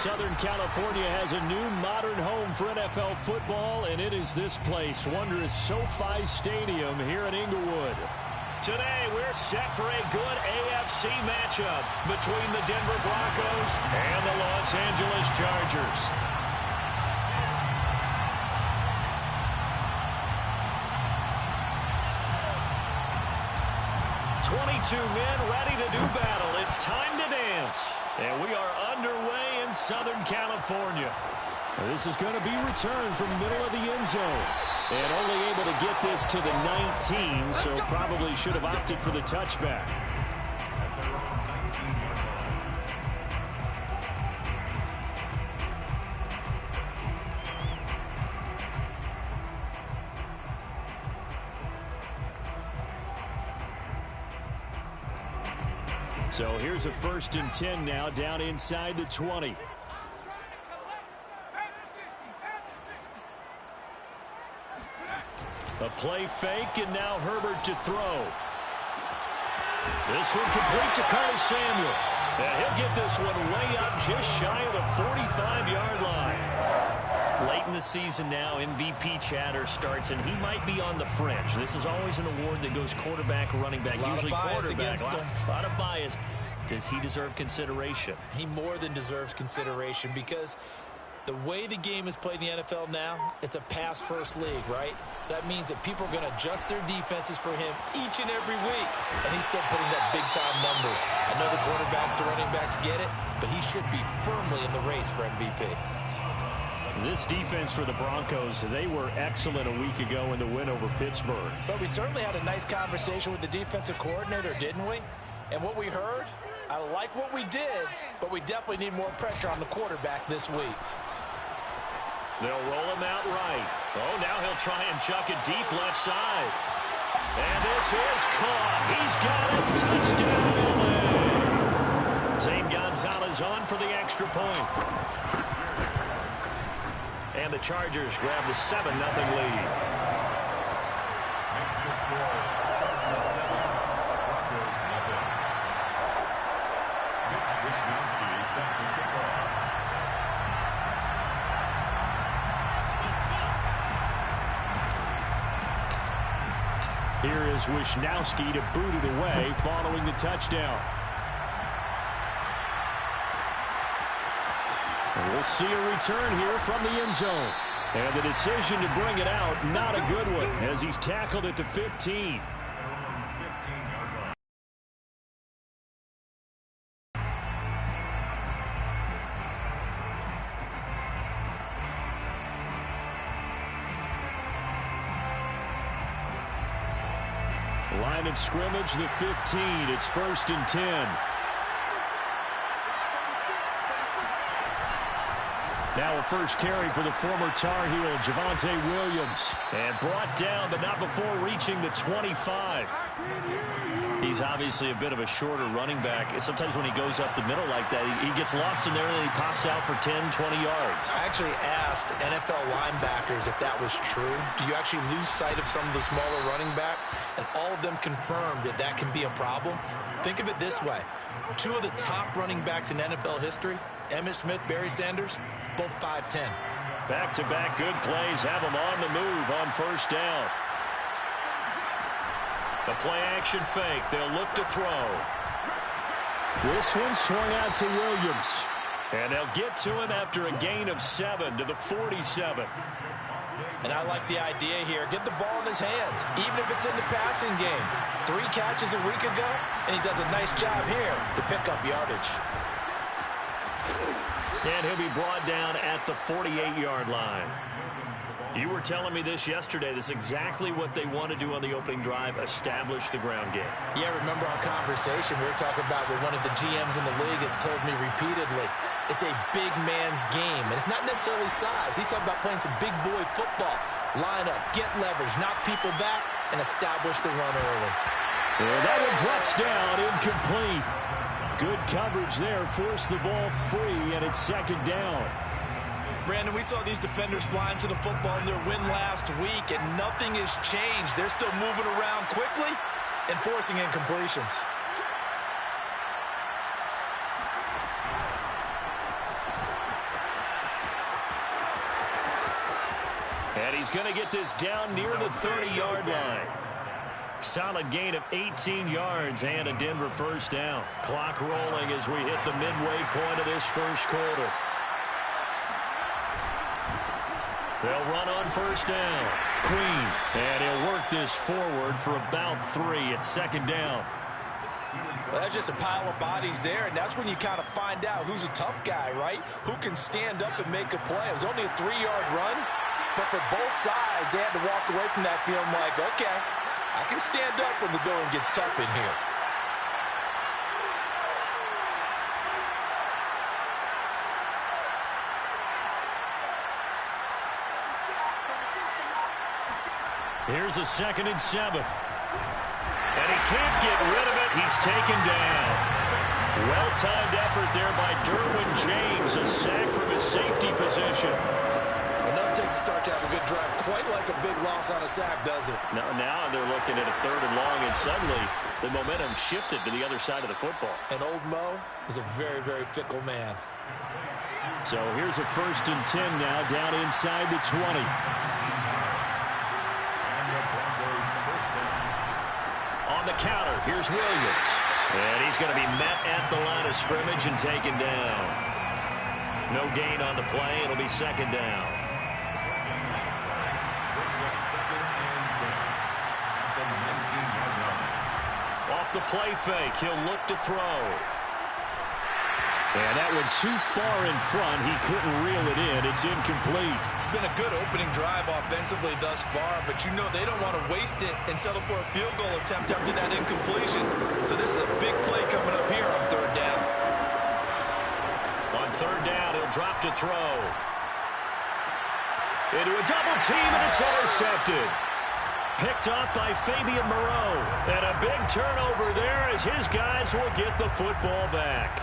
Southern California has a new modern home for NFL football, and it is this place, wondrous SoFi Stadium here in Inglewood. Today, we're set for a good AFC matchup between the Denver Broncos and the Los Angeles Chargers. "22 men ready to do battle. It's time to dance." And we are underway in Southern California. This is going to be returned from the middle of the end zone. And only able to get this to the 19, so probably should have opted for the touchback. So here's a 1st and 10 now, down inside the 20. A play fake, and now Herbert to throw. This one complete to Curtis Samuel. And he'll get this one way up just shy of the 45-yard line. Late in the season now, MVP chatter starts, and he might be on the fringe. This is always an award that goes quarterback, running back, usually quarterback. A lot of bias. Does he deserve consideration? He more than deserves consideration because the way the game is played in the NFL now, it's a pass-first league, right? So that means that people are going to adjust their defenses for him each and every week. And he's still putting up big-time numbers. I know the quarterbacks, the running backs get it, but he should be firmly in the race for MVP. This defense for the Broncos, they were excellent a week ago in the win over Pittsburgh. But we certainly had a nice conversation with the defensive coordinator, didn't we? And what we heard, I like what we did, but we definitely need more pressure on the quarterback this week. They'll roll him out right. Oh, now he'll try and chuck it deep left side. And this is caught. He's got it. Touchdown, LA. Zane Gonzalez on for the extra point. And the Chargers grab the 7-0 lead. Makes the score. Chargers 7, Broncos 0. Mitch Wishnowsky is set to kick off. Here is Wishnowsky to boot it away following the touchdown. And we'll see a return here from the end zone. And the decision to bring it out, not a good one, as he's tackled at the 15. Line of scrimmage, the 15. It's 1st and 10. Now a first carry for the former Tar Heel, Javonte Williams. And brought down, but not before reaching the 25. He's obviously a bit of a shorter running back. Sometimes when he goes up the middle like that, he gets lost in there and then he pops out for 10, 20 yards. I actually asked NFL linebackers if that was true. Do you actually lose sight of some of the smaller running backs? And all of them confirmed that that can be a problem. Think of it this way. 2 of the top running backs in NFL history, Emmitt Smith, Barry Sanders, both 5'10". Back-to-back good plays have him on the move on first down. The play-action fake. They'll look to throw. This one swung out to Williams. And they'll get to him after a gain of 7 to the 47. And I like the idea here. Get the ball in his hands, even if it's in the passing game. 3 catches a week ago, and he does a nice job here to pick up yardage. And he'll be brought down at the 48-yard line. You were telling me this yesterday. This is exactly what they want to do on the opening drive, establish the ground game. Yeah, remember our conversation. We were talking about what one of the GMs in the league has told me repeatedly. It's a big man's game, and it's not necessarily size. He's talking about playing some big boy football. Line up, get leverage, knock people back, and establish the run early. And that one drops down, incomplete. Good coverage there, forced the ball free, and it's 2nd down. Brandon, we saw these defenders flying to the football in their win last week, and nothing has changed. They're still moving around quickly and forcing incompletions. he's going to get this down near the 30-yard line. Solid gain of 18 yards and a Denver first down. Clock rolling as we hit the midway point of this first quarter. They'll run on first down. Queen, and he'll work this forward for about 3 at second down. Well, that's just a pile of bodies there, and that's when you kind of find out who's a tough guy, right? Who can stand up and make a play. It was only a 3-yard run, but for both sides, they had to walk away from that feeling like, okay, I can stand up when the going gets tough in here. Here's a 2nd and 7. And he can't get rid of it. He's taken down. Well-timed effort there by Derwin James. A sack from his safety position. Enough takes to start to have a good drive. Quite like a big loss on a sack, does it? Now they're looking at a 3rd and long, and suddenly the momentum shifted to the other side of the football. And old Mo is a very, very fickle man. So here's a 1st and 10 now, down inside the 20. On the counter, here's Williams. And he's going to be met at the line of scrimmage and taken down. No gain on the play. It'll be 2nd down. Off the play fake, he'll look to throw. And that went too far in front. He couldn't reel it in. It's incomplete. It's been a good opening drive offensively thus far, but you know they don't want to waste it and settle for a field goal attempt after that incompletion. So this is a big play coming up here on 3rd down. On 3rd down, he'll drop to throw. Into a double team, and it's intercepted. Picked up by Fabian Moreau. And a big turnover there as his guys will get the football back.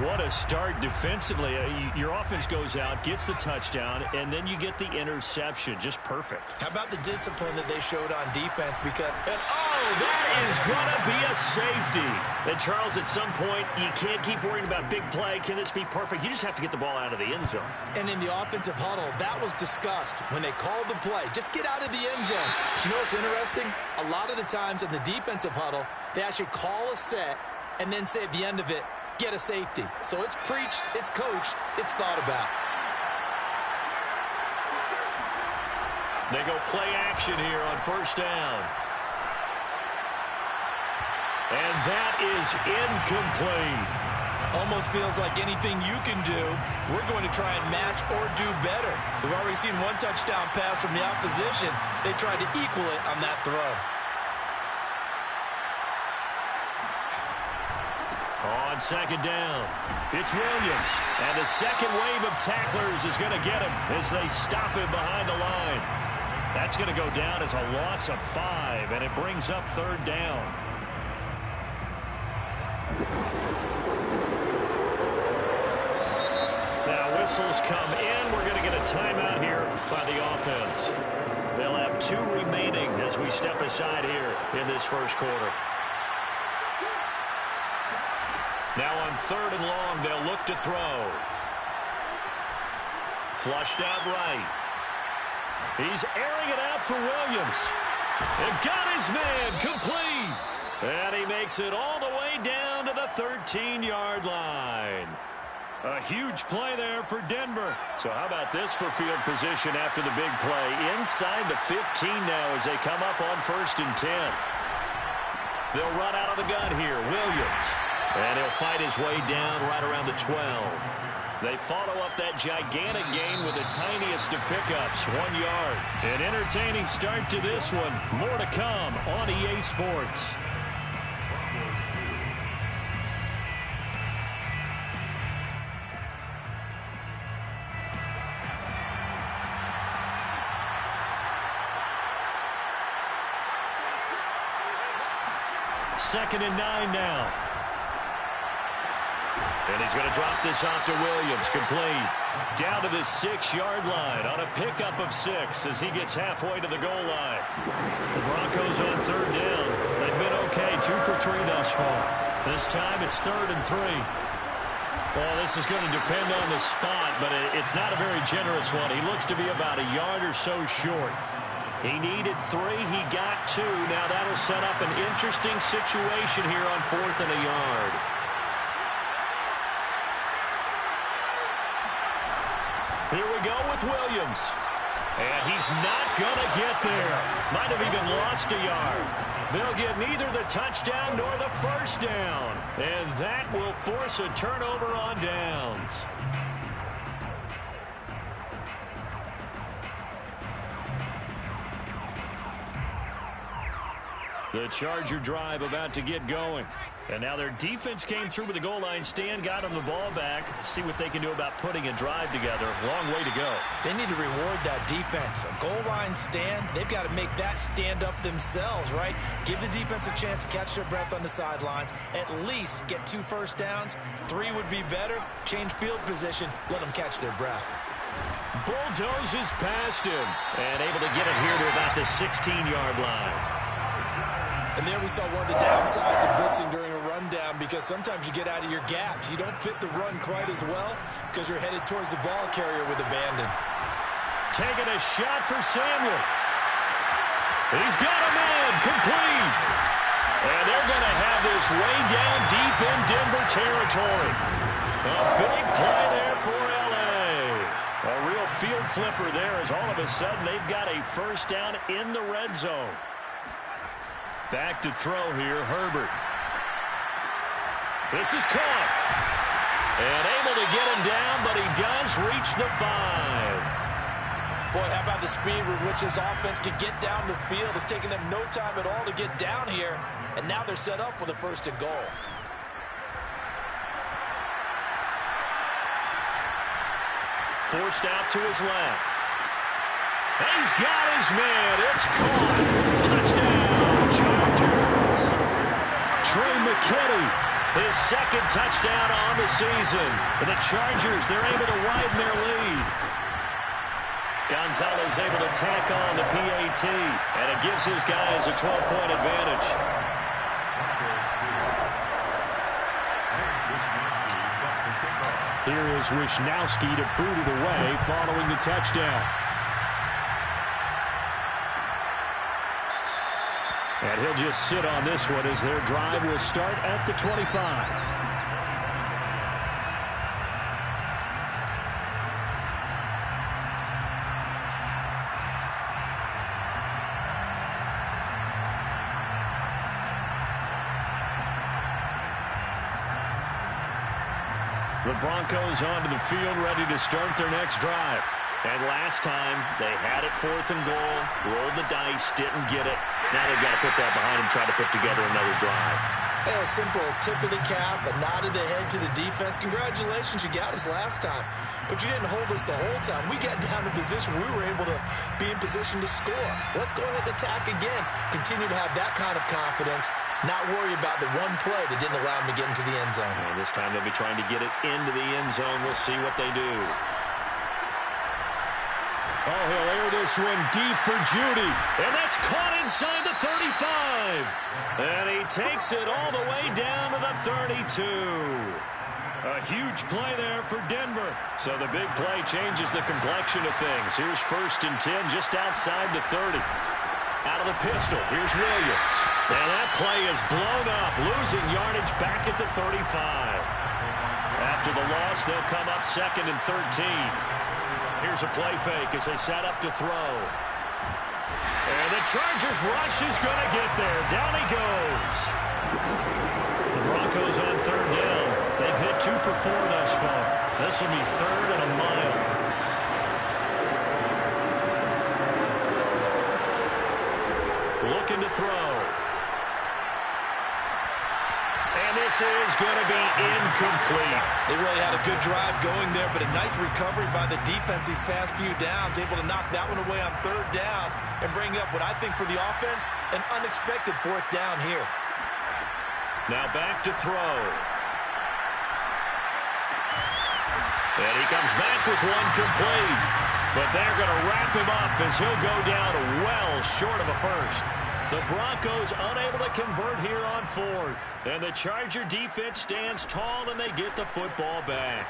What a start defensively. Your offense goes out, gets the touchdown, and then you get the interception. Just perfect. How about the discipline that they showed on defense? Because that is going to be a safety. And Charles, at some point, you can't keep worrying about big play. Can this be perfect? You just have to get the ball out of the end zone. And in the offensive huddle, that was discussed when they called the play. Just get out of the end zone. But you know what's interesting? A lot of the times in the defensive huddle, they actually call a set and then say at the end of it, get a safety. So it's preached, it's coached, it's thought about. They go play action here on 1st down. And that is incomplete. Almost feels like anything you can do, we're going to try and match or do better. We've already seen one touchdown pass from the opposition. They tried to equal it on that throw. On 2nd down, it's Williams. And the second wave of tacklers is going to get him as they stop him behind the line. That's going to go down as a loss of 5, and it brings up 3rd down. Now whistles come in. We're going to get a timeout here by the offense. They'll have 2 remaining as we step aside here in this first quarter. Now on 3rd and long, they'll look to throw. Flushed out right. He's airing it out for Williams. And got his man complete. And he makes it all the way down to the 13-yard line. A huge play there for Denver. So how about this for field position after the big play? Inside the 15 now as they come up on 1st and 10. They'll run out of the gun here. Williams. And he'll fight his way down right around the 12. They follow up that gigantic gain with the tiniest of pickups, 1 yard. An entertaining start to this one. More to come on EA Sports. Second and 9 now. And he's going to drop this off to Williams. Complete. Down to the 6-yard line on a pickup of 6 as he gets halfway to the goal line. The Broncos on 3rd down. They've been okay, 2 for 3 thus far. This time it's 3rd and 3. Well, this is going to depend on the spot, but it's not a very generous one. He looks to be about a yard or so short. He needed 3. He got 2. Now that'll set up an interesting situation here on 4th and a yard. Here we go with Williams. And he's not going to get there. Might have even lost a yard. They'll get neither the touchdown nor the first down. And that will force a turnover on downs. The Charger drive about to get going. And now their defense came through with a goal line stand, got them the ball back. See what they can do about putting a drive together. Long way to go. They need to reward that defense. A goal line stand, they've got to make that stand up themselves, right? Give the defense a chance to catch their breath on the sidelines. At least get 2 first downs. 3 would be better. Change field position. Let them catch their breath. Bulldozes past him. And able to get it here to about the 16-yard line. And there we saw one of the downsides of blitzing during a rundown, because sometimes you get out of your gaps. You don't fit the run quite as well because you're headed towards the ball carrier with abandon. Taking a shot for Samuel. He's got a man complete. And they're going to have this way down deep in Denver territory. A big play there for L.A. A real field flipper there, as all of a sudden they've got a first down in the red zone. Back to throw here, Herbert. This is caught. And able to get him down, but he does reach the 5. Boy, how about the speed with which this offense can get down the field? It's taken them no time at all to get down here. And now they're set up with a 1st and goal. Forced out to his left. He's got his man. It's caught. Touchdown, Chargers. Trey McKinney, his 2nd touchdown on the season. And the Chargers, they're able to widen their lead. Gonzalez able to tack on the PAT. And it gives his guys a 12-point advantage. Here is Wishnowski to boot it away following the touchdown. And he'll just sit on this one as their drive will start at the 25. The Broncos onto the field, ready to start their next drive. And last time, they had it 4th and goal, rolled the dice, didn't get it. Now they've got to put that behind them, try to put together another drive. A simple tip of the cap, a nod of the head to the defense. Congratulations, you got us last time. But you didn't hold us the whole time. We got down to position. We were able to be in position to score. Let's go ahead and attack again. Continue to have that kind of confidence. Not worry about the one play that didn't allow them to get into the end zone. And this time they'll be trying to get it into the end zone. We'll see what they do. Oh, he'll air this one deep for Judy. And that's caught inside the 35. And he takes it all the way down to the 32. A huge play there for Denver. So the big play changes the complexion of things. Here's 1st and 10 just outside the 30. Out of the pistol, here's Williams. And that play is blown up, losing yardage back at the 35. After the loss, they'll come up 2nd and 13. Here's a play fake as they set up to throw. And the Chargers rush is going to get there. Down he goes. The Broncos on 3rd down. They've hit 2 for 4 thus far. This will be 3rd and a mile. Looking to throw. And this is going to be incomplete. They really had a good drive going there, but a nice recovery by the defense these past few downs. Able to knock that one away on 3rd down and bring up what I think for the offense, an unexpected 4th down here. Now back to throw. And he comes back with one complete. But they're going to wrap him up as he'll go down well short of a first. The Broncos unable to convert here on fourth. And the Charger defense stands tall, and they get the football back.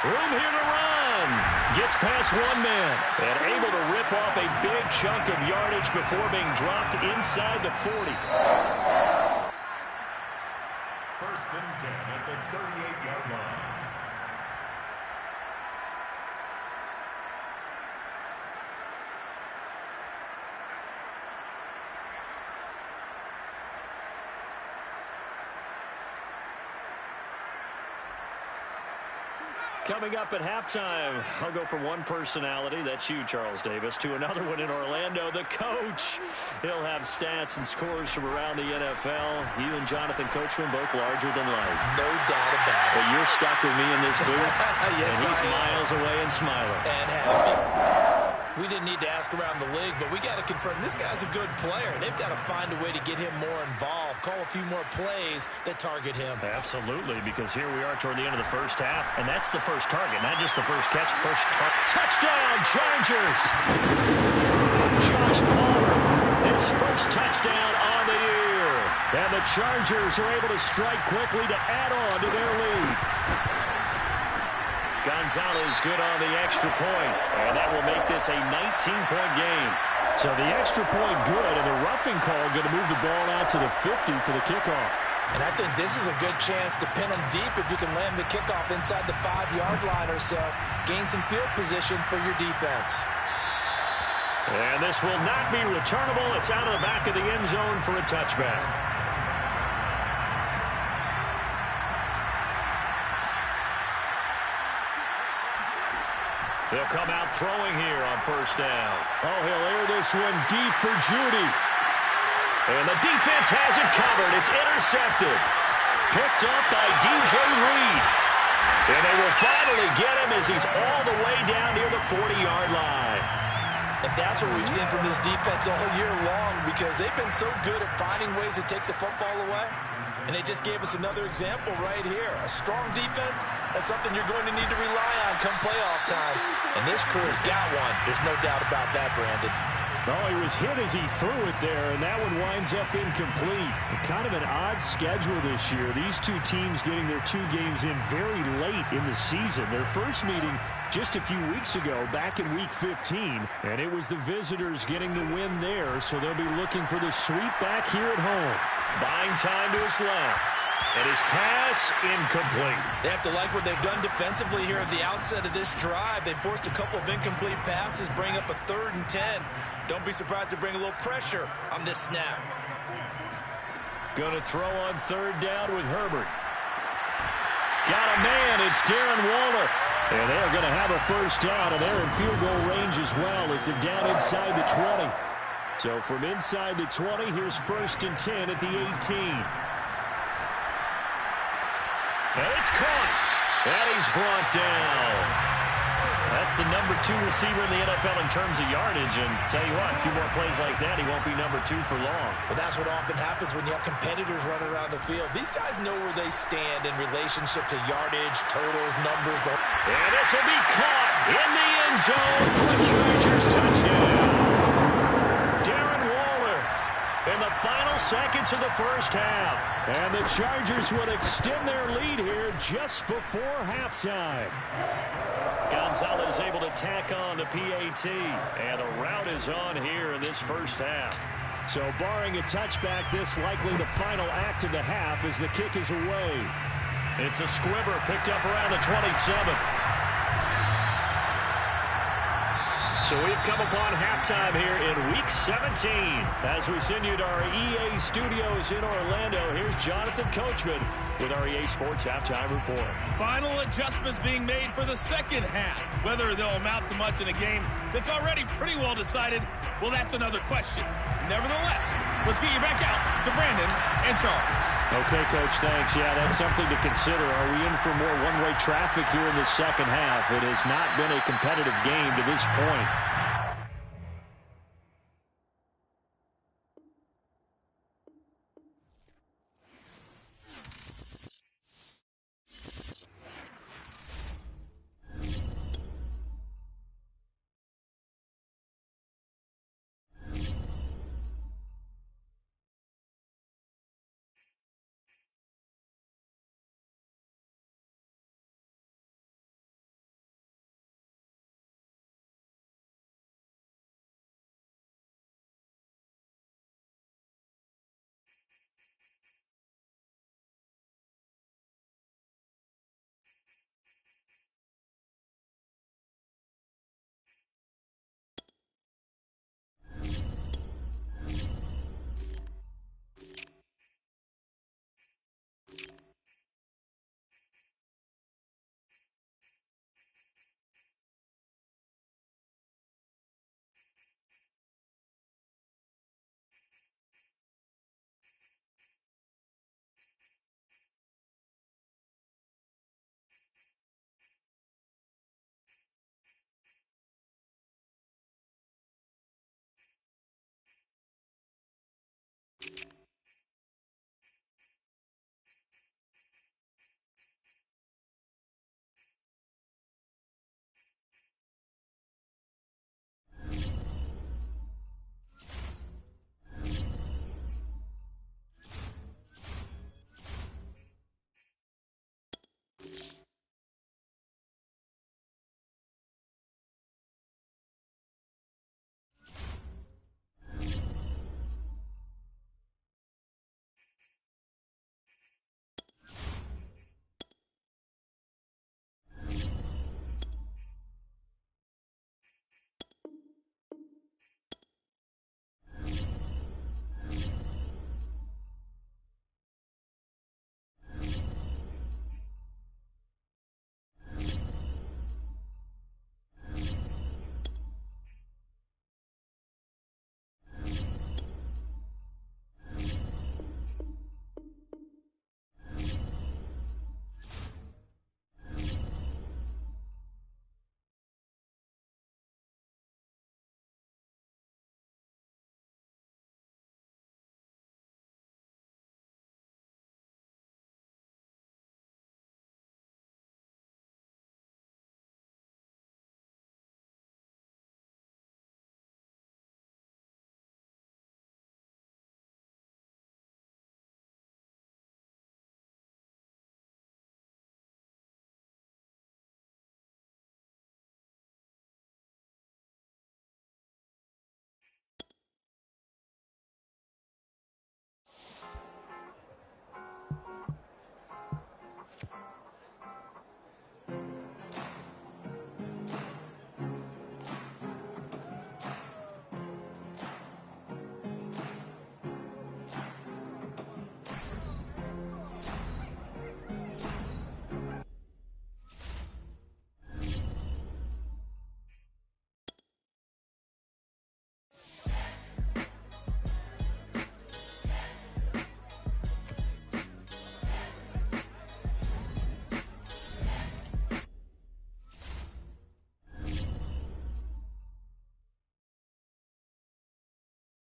Room here to run. Gets past one man. And able to rip off a big chunk of yardage before being dropped inside the 40. First and 10 at the 38-yard line. Coming up at halftime, I'll go from one personality, that's you, Charles Davis, to another one in Orlando, the coach. He'll have stats and scores from around the NFL. You and Jonathan Coachman, both larger than life. No doubt about it. But you're stuck with me in this booth, Yes, and he's miles away and smiling. And happy. We didn't need to ask around the league, but we got to confirm this guy's a good player. They've got to find a way to get him more involved, call a few more plays that target him. Absolutely, because here we are toward the end of the first half, and that's the first target, not just the first catch, first target. Touchdown, Chargers! Josh Palmer, his first touchdown on the year. And the Chargers are able to strike quickly to add on to their lead. Gonzalez good on the extra point, and that will make this a 19-point game. So the extra point good, and the roughing call going to move the ball out to the 50 for the kickoff. And I think this is a good chance to pin them deep if you can land the kickoff inside the 5-yard line or so. Gain some field position for your defense. And this will not be returnable. It's out of the back of the end zone for a touchback. They'll come out throwing here on first down. Oh, he'll air this one deep for Judy. And the defense has it covered. It's intercepted. Picked up by DJ Reed. And they will finally get him as he's all the way down near the 40-yard line. And that's what we've seen from this defense all year long, because they've been so good at finding ways to take the football away. And they just gave us another example right here. A strong defense, that's something you're going to need to rely on come playoff time. And this crew has got one. There's no doubt about that, Brandon. No, he was hit as he threw it there, and that one winds up incomplete. Kind of an odd schedule this year. These two teams getting their 2 games in very late in the season. Their first meeting just a few weeks ago, back in Week 15, and it was the visitors getting the win there, so they'll be looking for the sweep back here at home. Buying time to his left, and his pass incomplete. They have to like what they've done defensively here at the outset of this drive. They forced a couple of incomplete passes, bring up a 3rd and 10. Don't be surprised to bring a little pressure on this snap. Going to throw on 3rd down with Herbert. Got a man, it's Darren Waller. And they're going to have a first down, and they're in field goal range as well. It's down inside the 20. So from inside the 20, here's 1st and 10 at the 18. And it's caught. And he's brought down. That's the number 2 receiver in the NFL in terms of yardage. And tell you what, a few more plays like that, he won't be number 2 for long. Well, that's what often happens when you have competitors running around the field. These guys know where they stand in relationship to yardage, totals, numbers. And this will be caught in the end zone for a Chargers touchdown. Darren Waller in the final seconds of the first half. And the Chargers would extend their lead here just before halftime. Gonzalez able to tack on the PAT. And the route is on here in this first half. So barring a touchback, this likely the final act of the half as the kick is away. It's a squibber picked up around the 27. So we've come upon halftime here in Week 17. As we send you to our EA studios in Orlando, here's Jonathan Coachman with our EA Sports Halftime Report. Final adjustments being made for the second half. Whether they'll amount to much in a game that's already pretty well decided, well, that's another question. Nevertheless, let's get you back out to Brandon and Charles. Okay, Coach, thanks. Yeah, that's something to consider. Are we in for more one-way traffic here in the second half? It has not been a competitive game to this point.